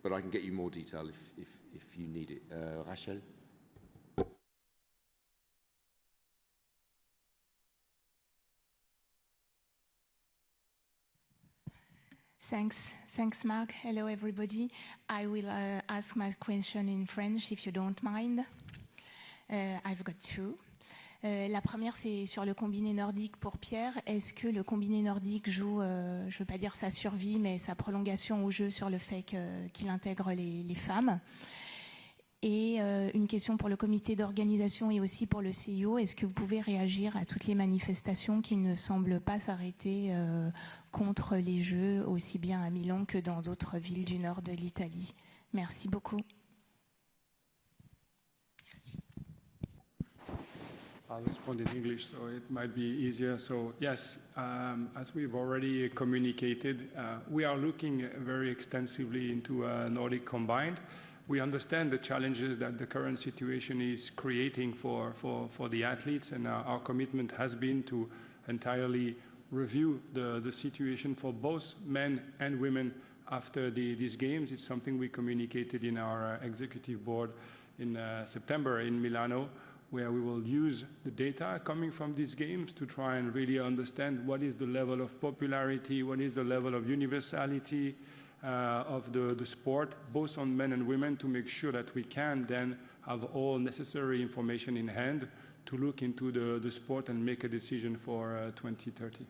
but I can get you more detail if you need it. Rachel? Thanks, Mark. Hello, everybody. I will ask my question in French, if you don't mind. I've got two. La première, c'est sur le combiné nordique pour Pierre. Est-ce que le combiné nordique joue, je ne veux pas dire sa survie, mais sa prolongation au jeu sur le fait qu'il intègre les femmes? Et une question pour le comité d'organisation et aussi pour le CIO. Est-ce que vous pouvez réagir à toutes les manifestations qui ne semblent pas s'arrêter contre les Jeux, aussi bien à Milan que dans d'autres villes du nord de l'Italie? Merci beaucoup. Merci. I'll respond in English, so it might be easier. So yes, as we've already communicated, we are looking very extensively into Nordic combined. We understand the challenges that the current situation is creating for the athletes, and our commitment has been to entirely review the situation for both men and women after these games. It's something we communicated in our executive board in September in Milano, where we will use the data coming from these games to try and really understand what is the level of popularity, what is the level of universality of the sport, both on men and women, to make sure that we can then have all necessary information in hand to look into the sport and make a decision for 2030.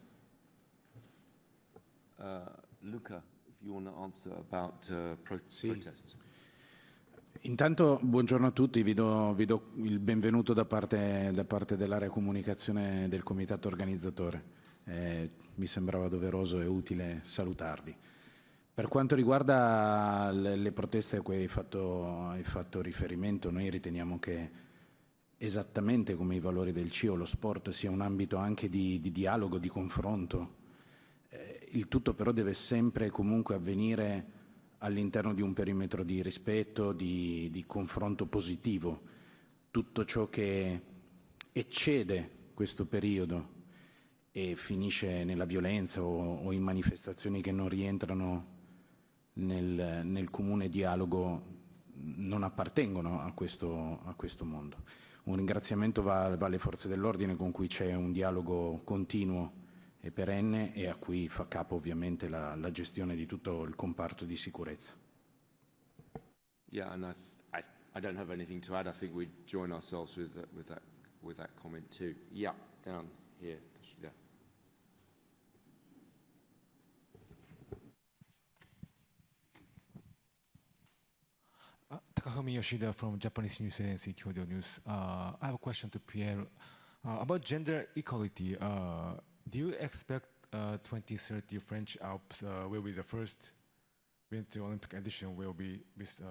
Luca, if you want to answer about protests. Intanto buongiorno a tutti, vi do il benvenuto da parte dell'area comunicazione del comitato organizzatore. Mi sembrava doveroso e utile salutarvi. Per quanto riguarda le proteste a cui hai fatto riferimento, noi riteniamo che esattamente come i valori del CIO, lo sport sia un ambito anche di dialogo, di confronto. Il tutto però deve sempre comunque avvenire all'interno di un perimetro di rispetto, di confronto positivo. Tutto ciò che eccede questo periodo e finisce nella violenza o in manifestazioni che non rientrano nel comune dialogo non appartengono a questo mondo. Un ringraziamento va alle forze dell'ordine con cui c'è un dialogo continuo e perenne e a cui fa capo ovviamente la gestione di tutto il comparto di sicurezza. Yeah, and I don't have anything to add. I think we join ourselves with that comment too. Yeah, down here, Toshida. Takafumi Yoshida from Japanese News Agency Kyodo News. I have a question to Pierre about gender equality. Do you expect 2030 French Alps will be the first Winter Olympic edition will be with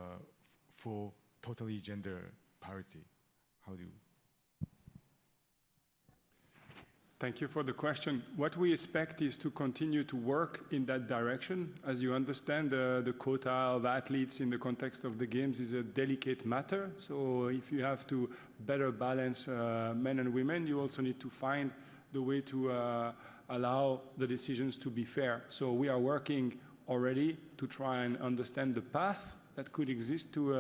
full, totally gender parity? How do you? Thank you for the question. What we expect is to continue to work in that direction. As you understand, the quota of athletes in the context of the Games is a delicate matter. So if you have to better balance men and women, you also need to find the way to allow the decisions to be fair. So we are working already to try and understand the path that could exist to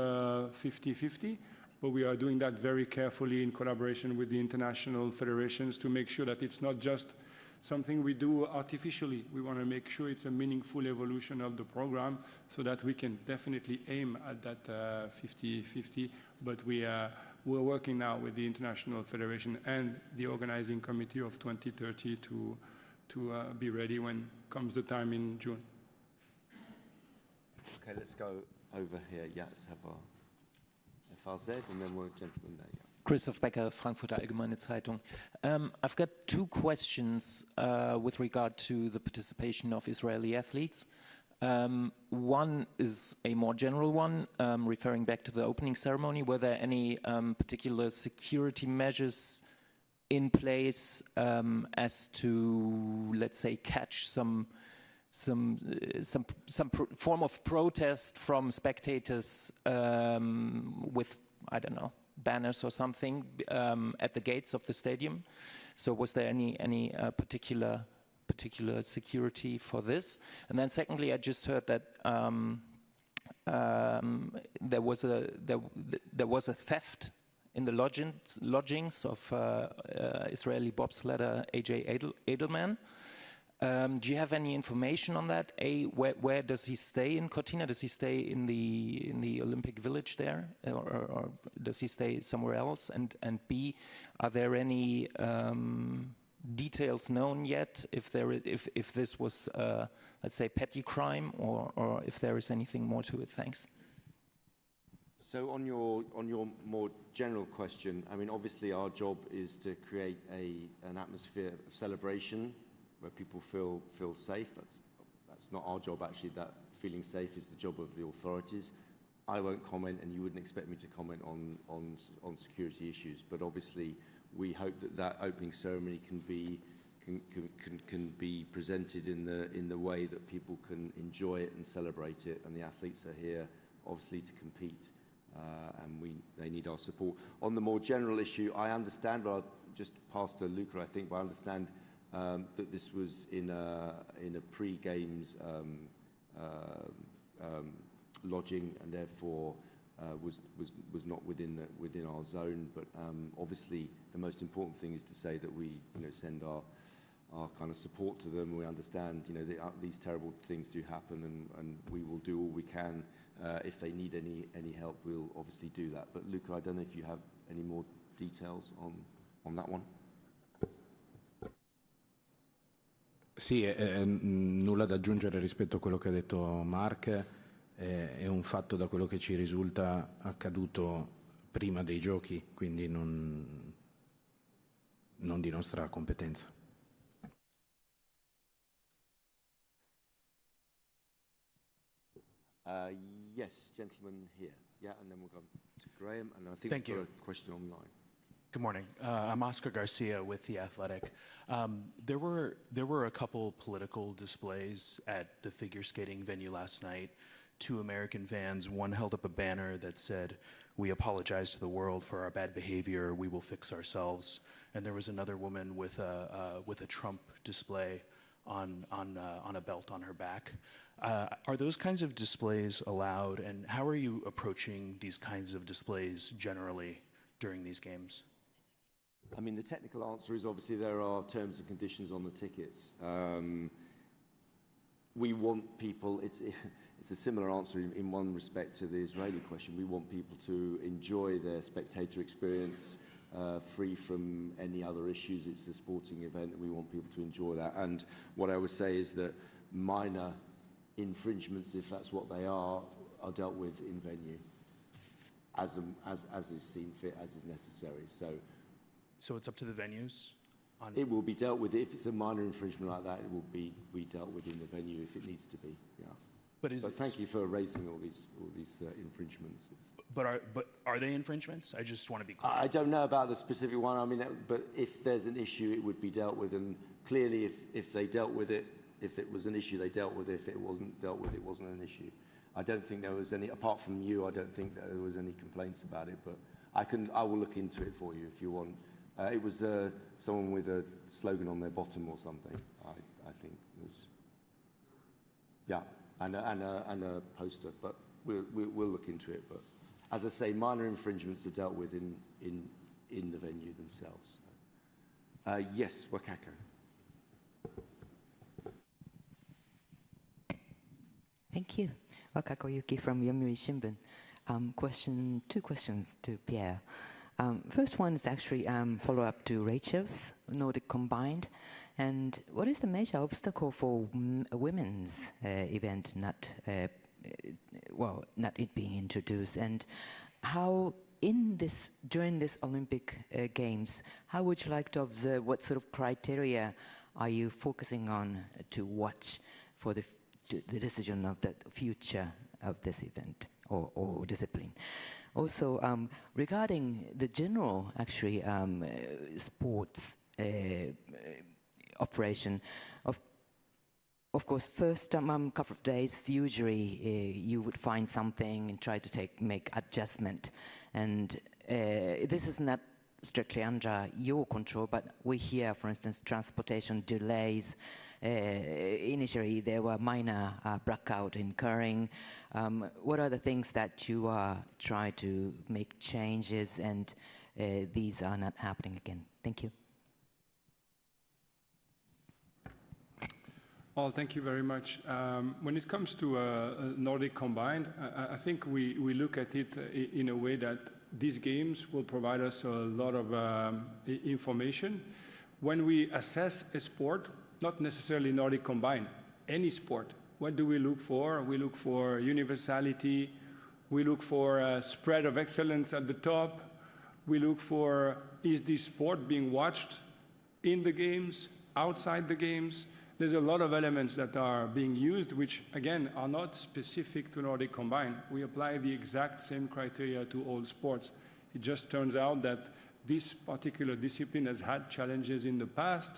50-50. But we are doing that very carefully in collaboration with the international federations to make sure that it's not just something we do artificially. We want to make sure it's a meaningful evolution of the program so that we can definitely aim at that 50-50. But we're working now with the international federation and the organizing committee of 2030 to be ready when comes the time in June. Okay, let's go over here. Yeah, let's have our FRZ and then we'll gentleman there. Yeah. Christoph Becker, Frankfurter Allgemeine Zeitung. I've got two questions with regard to the participation of Israeli athletes. One is a more general one, referring back to the opening ceremony. Were there any particular security measures in place as to, let's say, catch some form of protest from spectators with, I don't know, banners or something at the gates of the stadium? So was there any particular security for this? And then secondly, I just heard that there was a theft in the lodgings of Israeli bobsledder AJ Edelman. Do you have any information on that? A, where does he stay in Cortina? Does he stay in the Olympic Village there, or does he stay somewhere else? And B, are there any details known yet if this was let's say petty crime, or if there is anything more to it? Thanks. So on your more general question, I mean, obviously our job is to create an atmosphere of celebration where people feel safe. That's not our job, actually. That feeling safe is the job of the authorities. I won't comment, and you wouldn't expect me to comment on security issues. But obviously, we hope that opening ceremony can be presented in the way that people can enjoy it and celebrate it. And the athletes are here, obviously, to compete, and they need our support. On the more general issue, I understand, but I'll just pass to Luca, I think, but I understand that this was in a pre-games lodging, and therefore was not within our zone. But obviously, the most important thing is to say that we send our kind of support to them. We understand these terrible things do happen, and we will do all we can. If they need any help, we'll obviously do that. But Luca, I don't know if you have any more details on that one. Sì, nulla da aggiungere rispetto a quello che ha detto Mark. È un fatto, da quello che ci risulta, accaduto prima dei giochi, quindi non di nostra competenza. Yes, gentleman here. Yeah, and then we'll go to Graham, and I think Thank we've you. got a question online. Good morning. I'm Oscar Garcia with The Athletic. There were a couple political displays at the figure skating venue last night. 2 American fans, one held up a banner that said, "We apologize to the world for our bad behavior. We will fix ourselves." And there was another woman with a Trump display on a belt on her back. Are those kinds of displays allowed, and how are you approaching these kinds of displays generally during these games? I mean, the technical answer is obviously there are terms and conditions on the tickets. We want people, it's a similar answer in one respect to the Israeli question. We want people to enjoy their spectator experience free from any other issues. It's a sporting event, and we want people to enjoy that. And what I would say is that minor infringements, if that's what they are dealt with in venue as is seen fit, as is necessary. So it's up to the venues? It will be dealt with. If it's a minor infringement like that, it will be dealt with in the venue if it needs to be. Yeah. But thank you for raising all these infringements. But are they infringements? I just want to be clear. I don't know about the specific one. I mean, but if there's an issue, it would be dealt with. And clearly, if they dealt with it, if it was an issue, they dealt with it. If it wasn't dealt with, it wasn't an issue. I don't think there was any, apart from you, I don't think that there was any complaints about it. But I will look into it for you if you want. It was someone with a slogan on their bottom or something, I think it was. Yeah, and a poster, but we'll look into it. But as I say, minor infringements are dealt with in the venue themselves. Yes, Wakako. Thank you. Wakako Yuki from Yomiuri Shimbun. Two questions to Pierre. First one is actually follow-up to Rachel's, Nordic combined. And what is the major obstacle for a women's event not it being introduced? And how, during this Olympic Games, how would you like to observe, what sort of criteria are you focusing on to watch for the decision of the future of this event or discipline? Also, regarding the general, actually, sports operation, of course, first couple of days, usually you would find something and try to make adjustment. And this is not strictly under your control, but we hear, for instance, transportation delays, Initially, there were minor blackout occurring. What are the things that you try to make changes and these are not happening again? Thank you. Well, thank you very much. When it comes to Nordic combined, I think we look at it in a way that these games will provide us a lot of information. When we assess a sport, not necessarily Nordic combined, any sport, what do we look for? We look for universality. We look for a spread of excellence at the top. We look for, is this sport being watched in the games, outside the games? There's a lot of elements that are being used, which, again, are not specific to Nordic Combined. We apply the exact same criteria to all sports. It just turns out that this particular discipline has had challenges in the past.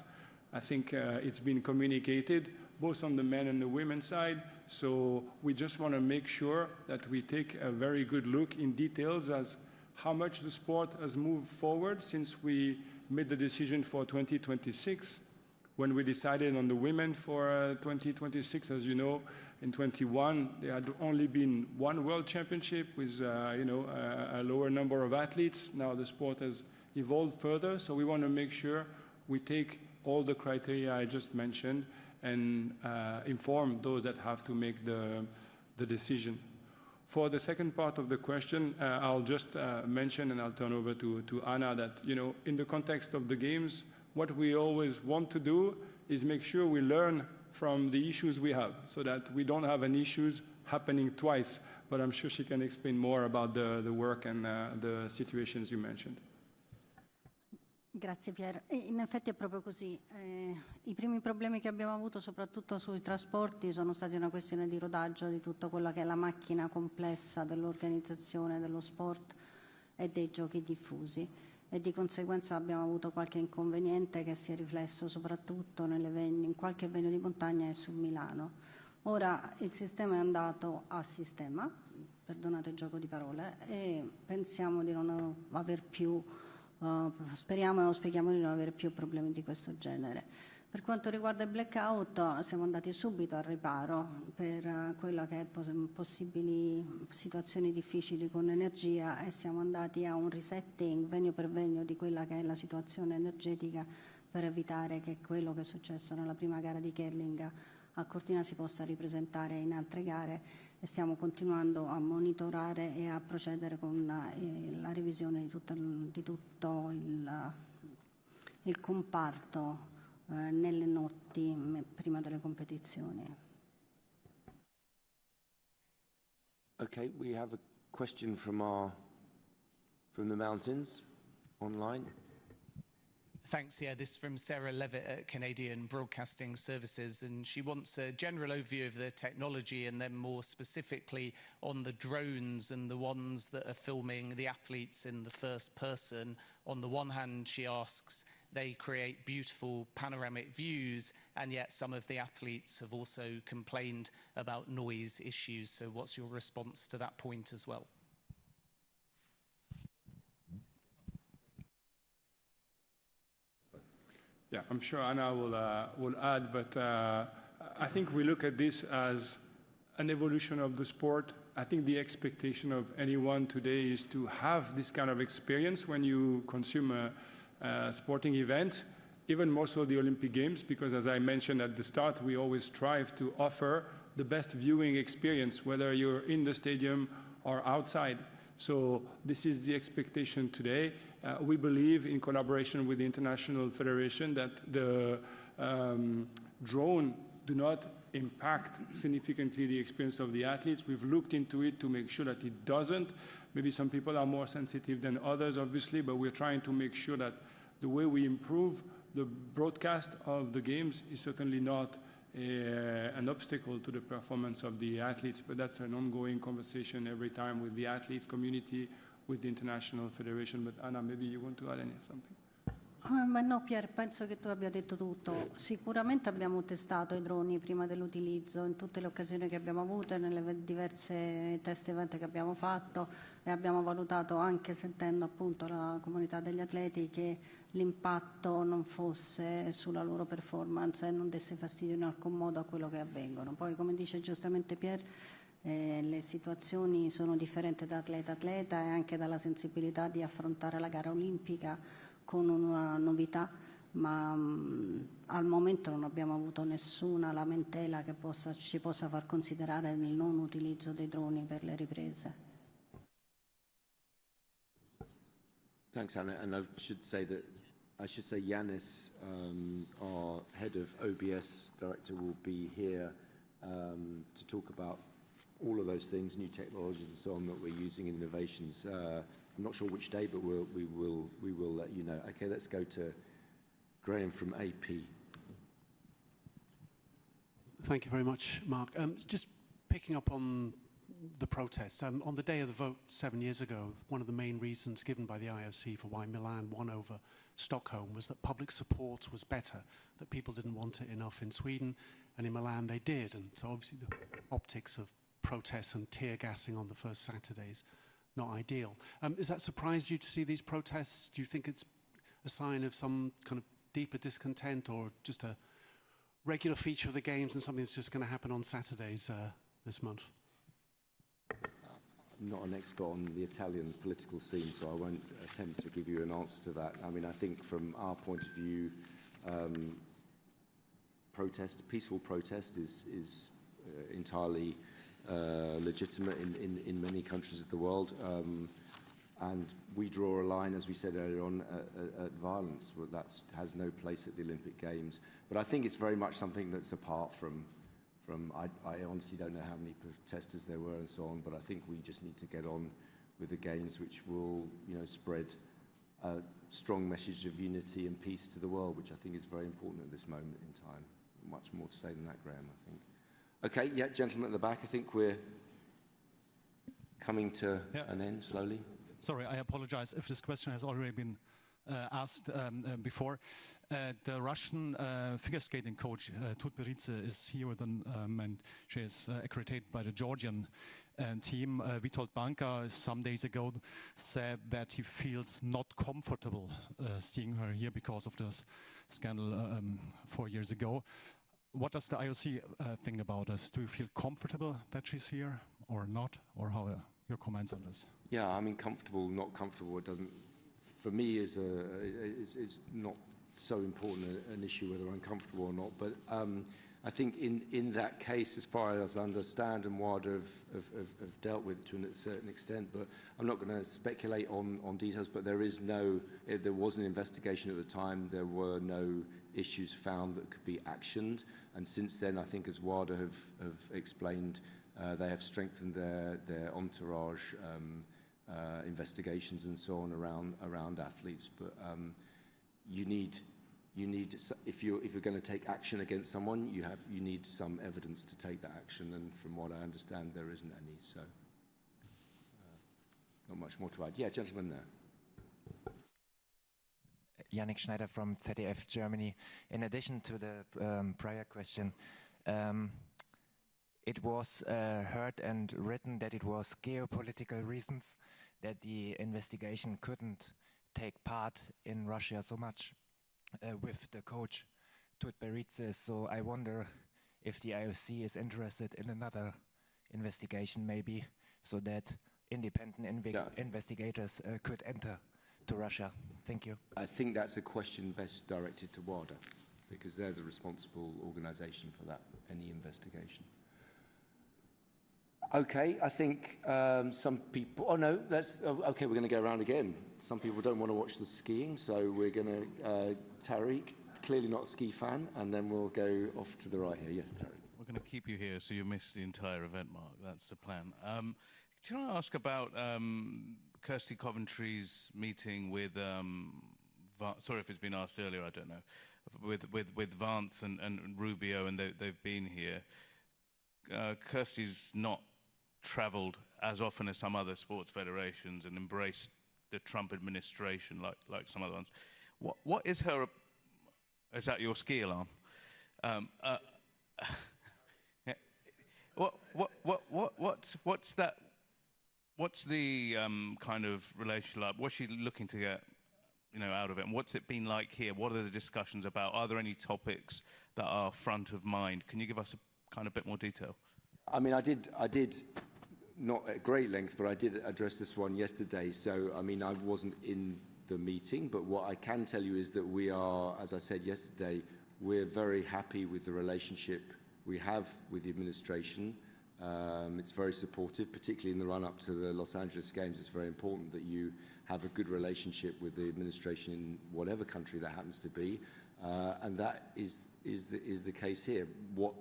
I think it's been communicated, both on the men and the women's side. So we just want to make sure that we take a very good look in details as how much the sport has moved forward since we made the decision for 2026. When we decided on the women for 2026, as you know, in 21, there had only been one world championship with a lower number of athletes. Now the sport has evolved further, so we want to make sure we take all the criteria I just mentioned and inform those that have to make the decision. For the second part of the question, I'll just mention, and I'll turn over to Anna, that in the context of the games, what we always want to do is make sure we learn from the issues we have so that we don't have any issues happening twice. But I'm sure she can explain more about the work and the situations you mentioned. Grazie Pierre. In effetti è proprio così. I primi problemi che abbiamo avuto soprattutto sui trasporti sono stati una questione di rodaggio di tutta quella che è la macchina complessa dell'organizzazione dello sport e dei giochi diffusi. E di conseguenza abbiamo avuto qualche inconveniente che si è riflesso soprattutto in qualche venue di montagna e su Milano. Ora il sistema è andato a sistema, perdonate il gioco di parole, e pensiamo di non aver più, speriamo e auspichiamo di non avere più problemi di questo genere. Per quanto riguarda il blackout, siamo andati subito al riparo per quella che è possibili situazioni difficili con l'energia e siamo andati a un resetting venue per venue di quella che è la situazione energetica per evitare che quello che è successo nella prima gara di curling a Cortina si possa ripresentare in altre gare e stiamo continuando a monitorare e a procedere con la revisione di tutto il comparto nelle notti prima delle competizioni. Okay, we have a question from the mountains online. Thanks. Yeah, this is from Sarah Levitt at Canadian Broadcasting Services, and she wants a general overview of the technology and then more specifically on the drones and the ones that are filming the athletes in the first person. On the one hand, she asks, they create beautiful panoramic views, and yet some of the athletes have also complained about noise issues. So what's your response to that point as well? Yeah, I'm sure Anna will add, but I think we look at this as an evolution of the sport. I think the expectation of anyone today is to have this kind of experience when you consume a sporting event, even more so the Olympic Games, because as I mentioned at the start, we always strive to offer the best viewing experience, whether you're in the stadium or outside. So this is the expectation today. We believe, in collaboration with the International Federation, that the drone do not impact significantly the experience of the athletes. We've looked into it to make sure that it doesn't. Maybe some people are more sensitive than others, obviously, but we're trying to make sure that the way we improve the broadcast of the games is certainly not an obstacle to the performance of the athletes, but that's an ongoing conversation every time with the athletes community, with the International Federation. But Anna, maybe you want to add something? Ma no Pierre, penso che tu abbia detto tutto. Sicuramente abbiamo testato i droni prima dell'utilizzo in tutte le occasioni che abbiamo avuto, nelle diverse test event che abbiamo fatto, e abbiamo valutato, anche sentendo appunto la comunità degli atleti, che l'impatto non fosse sulla loro performance e non desse fastidio in alcun modo a quello che avvengono. Poi, come dice giustamente Pierre, le situazioni sono differenti da atleta a atleta e anche dalla sensibilità di affrontare la gara olimpica con una novità, ma al momento non abbiamo avuto nessuna lamentela che ci possa far considerare il non utilizzo dei droni per le riprese. Thanks, Anna. And I should say Yannis, our head of OBS director, will be here to talk about all of those things, new technologies and so on that we're using in innovations. I'm not sure which day, but we will let you know. Okay, let's go to Graham from AP. Thank you very much, Mark. Just picking up on the protests. On the day of the vote 7 years ago, one of the main reasons given by the IOC for why Milan won over Stockholm was that public support was better, that people didn't want it enough in Sweden, and in Milan they did. And so obviously the optics of protests and tear gassing on the first Saturdays, not ideal. Has that surprised you to see these protests? Do you think it's a sign of some kind of deeper discontent, or just a regular feature of the games and something that's just going to happen on Saturdays this month? I'm not an expert on the Italian political scene, so I won't attempt to give you an answer to that. I mean, I think from our point of view, peaceful protest is entirely legitimate in many countries of the world, and we draw a line, as we said earlier on, at violence. Well, that has no place at the Olympic Games. But I think it's very much something that's apart from I honestly don't know how many protesters there were and so on, but I think we just need to get on with the Games, which will, spread a strong message of unity and peace to the world, which I think is very important at this moment in time. Much more to say than that, Graham, I think. Okay, yeah, gentleman at the back. I think we're coming to an end slowly. Sorry, I apologize if this question has already been asked before. The Russian figure skating coach, Tutberidze, is here with them, and she is accredited by the Georgian team. Witold Banka, some days ago, said that he feels not comfortable seeing her here because of this scandal 4 years ago. What does the IOC think about this? Do you feel comfortable that she's here or not? Or how are your comments on this? Yeah, I mean, comfortable, not comfortable, it doesn't, for me, is not so important an issue whether I'm comfortable or not. But I think in that case, as far as I understand, and WADA have dealt with it to a certain extent, but I'm not going to speculate on details, but there was an investigation at the time, there were no issues found that could be actioned. And since then, I think, as WADA have explained, they have strengthened their entourage investigations and so on around athletes. But you need if you're going to take action against someone, you need some evidence to take that action. And from what I understand, there isn't any. So not much more to add. Yeah, gentleman there. Yannick Schneider from ZDF Germany. In addition to the prior question, it was heard and written that it was geopolitical reasons that the investigation couldn't take part in Russia so much with the coach Tutberidze. So I wonder if the IOC is interested in another investigation, maybe, so that independent investigators could enter to Russia. Thank you. I think that's a question best directed to WADA, because they're the responsible organisation for that, any investigation. Okay, I think some people... Oh, no, okay, we're going to go around again. Some people don't want to watch the skiing, so we're going to... Tariq, clearly not a ski fan, and then we'll go off to the right here. Yes, Tariq. We're going to keep you here so you miss the entire event, Mark. That's the plan. Can I ask about Kirsty Coventry's meeting with... sorry if it's been asked earlier, I don't know. With Vance and Rubio, and they've been here. Kirsty's not travelled as often as some other sports federations and embraced the Trump administration like some other ones. What is her? Is that your ski alarm? What's that? What's the kind of relationship like? What's she looking to get, out of it? And what's it been like here? What are the discussions about? Are there any topics that are front of mind? Can you give us a kind of bit more detail? I mean, I did not at great length, but I did address this one yesterday. So, I mean, I wasn't in the meeting, but what I can tell you is that we are, as I said yesterday, we're very happy with the relationship we have with the administration. It's very supportive, particularly in the run-up to the Los Angeles Games. It's very important that you have a good relationship with the administration in whatever country that happens to be, and that is the case here. What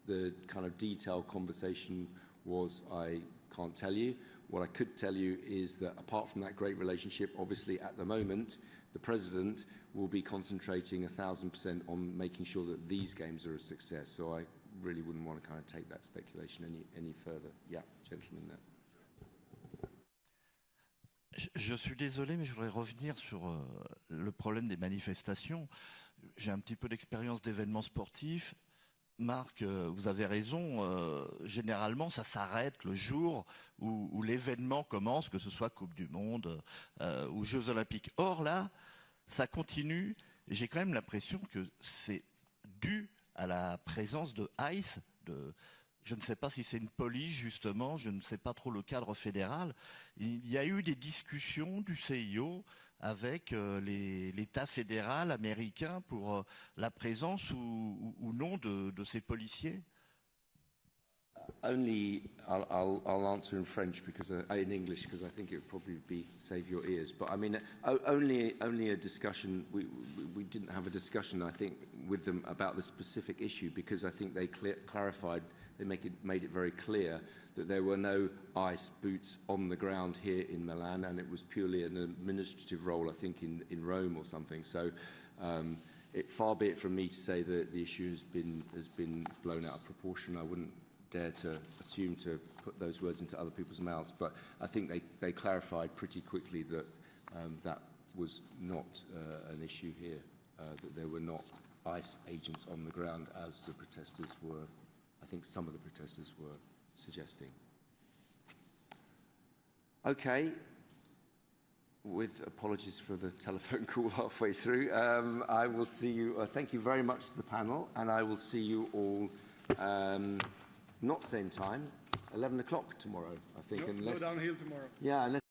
the kind of detailed conversation was, I can't tell you. What I could tell you is that apart from that great relationship, obviously at the moment, the President will be concentrating 1,000% on making sure that these games are a success. So I really wouldn't want to kind of take that speculation any further. Yeah, gentleman there. Je suis désolé, mais je voudrais revenir sur le problème des manifestations. J'ai un petit peu d'expérience d'événements sportifs. Marc, vous avez raison, généralement ça s'arrête le jour où l'événement commence, que ce soit Coupe du Monde ou Jeux Olympiques. Or là, ça continue, et j'ai quand même l'impression que c'est dû à la présence de ICE, je ne sais pas si c'est une police justement, je ne sais pas trop le cadre fédéral. Il y a eu des discussions du CIO avec l'État fédéral américain pour la présence ou non de ces policiers? Only, I'll answer in French because in English because I think it would probably save your ears. But I mean, only a discussion. We didn't have a discussion, I think, with them about the specific issue because I think they clarified. They made it very clear that there were no ICE boots on the ground here in Milan, and it was purely an administrative role, I think, in Rome or something. So, far be it from me to say that the issue has been blown out of proportion. I wouldn't dare to assume to put those words into other people's mouths, but I think they clarified pretty quickly that that was not an issue here, that there were not ICE agents on the ground as the protesters were. I think some of the protesters were suggesting. Okay, with apologies for the telephone call halfway through, I will see you, thank you very much to the panel, and I will see you all not same time, 11 o'clock tomorrow, I think. Go downhill tomorrow. Yeah, unless